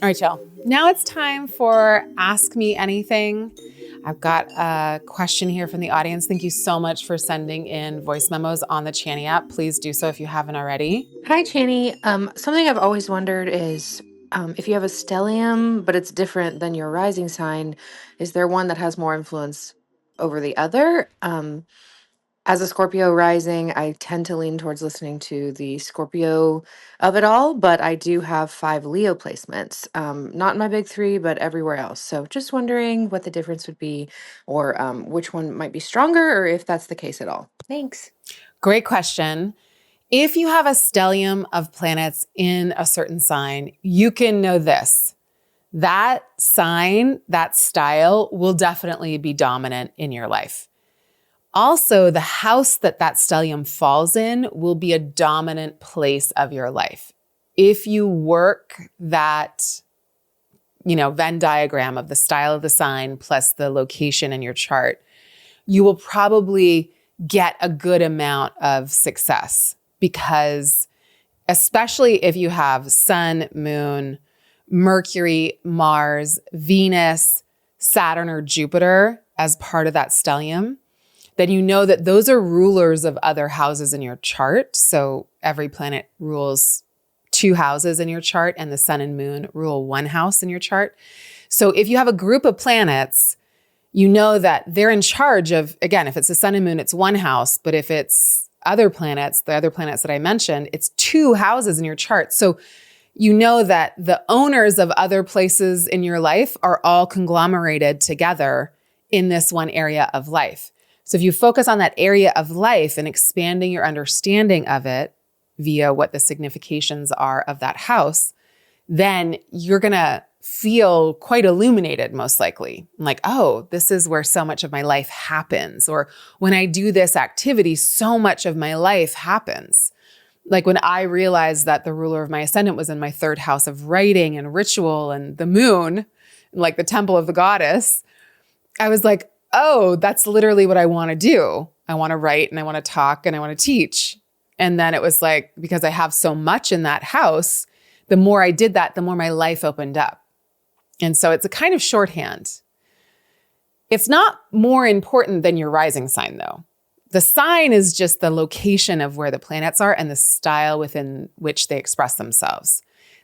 All right, y'all. Now it's time for Ask Me Anything. I've got a question here from the audience. Thank you so much for sending in voice memos on the Chani app. Please do so if you haven't already. Hi, Chani. Something I've always wondered is if you have a stellium, but it's different than your rising sign, is there one that has more influence over the other? As a Scorpio rising, I tend to lean towards listening to the Scorpio of it all, but I do have 5 Leo placements, not in my big three, but everywhere else. So just wondering what the difference would be, or which one might be stronger, or if that's the case at all. Thanks. Great question. If you have a stellium of planets in a certain sign, you can know this. That sign, that style will definitely be dominant in your life. Also, the house that that stellium falls in will be a dominant place of your life. If you work that, Venn diagram of the style of the sign plus the location in your chart, you will probably get a good amount of success because especially if you have Sun, Moon, Mercury, Mars, Venus, Saturn, or Jupiter as part of that stellium, then you know that those are rulers of other houses in your chart. So every planet rules 2 houses in your chart, and the Sun and Moon rule 1 house in your chart. So if you have a group of planets, you know that they're in charge of, again, if it's the Sun and Moon, it's 1 house. But if it's other planets, the other planets that I mentioned, it's 2 houses in your chart. So you know that the owners of other places in your life are all conglomerated together in this one area of life. So if you focus on that area of life and expanding your understanding of it via what the significations are of that house, then you're going to feel quite illuminated, most likely. Like, oh, this is where so much of my life happens. Or when I do this activity, so much of my life happens. Like when I realized that the ruler of my ascendant was in my 3rd house of writing and ritual and the moon, like the temple of the goddess, I was like, oh, that's literally what I want to do. I want to write and I want to talk and I want to teach. And then it was like, because I have so much in that house, the more I did that, the more my life opened up. And so it's a kind of shorthand. It's not more important than your rising sign, though. The sign is just the location of where the planets are and the style within which they express themselves.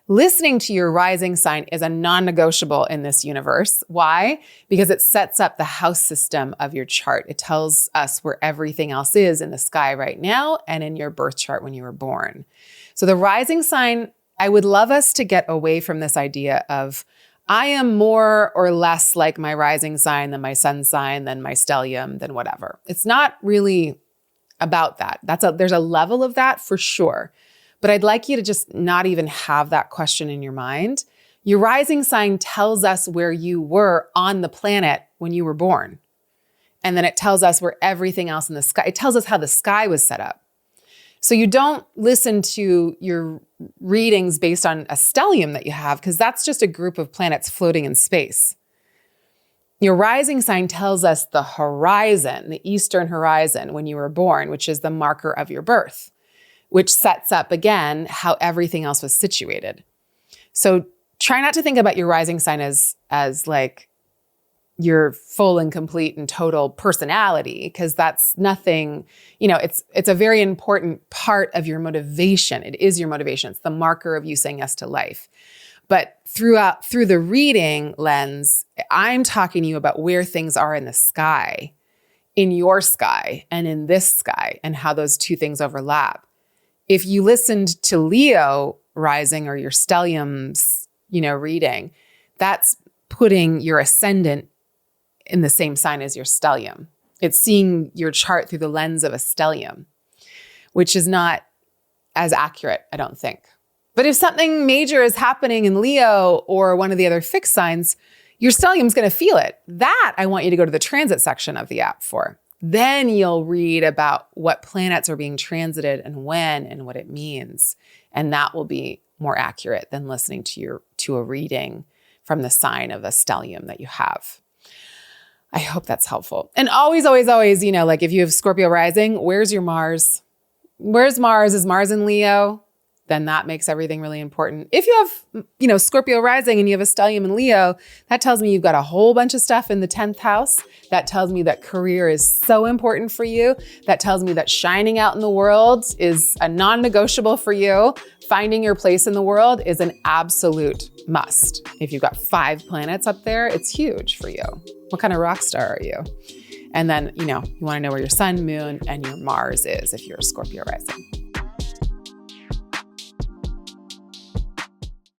Listening to your rising sign is a non-negotiable in this universe. Why? Because it sets up the house system of your chart. It tells us where everything else is in the sky right now and in your birth chart when you were born. So the rising sign, I would love us to get away from this idea of I am more or less like my rising sign than my sun sign, than my stellium, than whatever. It's not really about that. There's a level of that for sure. But I'd like you to just not even have that question in your mind. Your rising sign tells us where you were on the planet when you were born. And then it tells us where everything else in the sky, it tells us how the sky was set up. So you don't listen to your readings based on a stellium that you have, because that's just a group of planets floating in space. Your rising sign tells us the horizon, the eastern horizon when you were born, which is the marker of your birth, which sets up, again, how everything else was situated. So try not to think about your rising sign as like your full and complete and total personality, because that's nothing, it's a very important part of your motivation. It is your motivation. It's the marker of you saying yes to life. But through the reading lens, I'm talking to you about where things are in the sky, in your sky and in this sky, and how those 2 things overlap. If you listened to Leo rising or your stelliums, reading, that's putting your ascendant in the same sign as your stellium. It's seeing your chart through the lens of a stellium, which is not as accurate, I don't think. But if something major is happening in Leo or one of the other fixed signs, your stellium's going to feel it. That I want you to go to the transit section of the app for. Then you'll read about what planets are being transited and when and what it means. And that will be more accurate than listening to a reading from the sign of a stellium that you have. I hope that's helpful. And always, always, always, like if you have Scorpio rising, where's your Mars? Where's Mars? Is Mars in Leo? then that makes everything really important. If you have, Scorpio rising and you have a stellium in Leo, that tells me you've got a whole bunch of stuff in the 10th house. That tells me that career is so important for you. That tells me that shining out in the world is a non-negotiable for you. Finding your place in the world is an absolute must. If you've got 5 planets up there, it's huge for you. What kind of rock star are you? And then, you want to know where your sun, moon, and your Mars is if you're a Scorpio rising.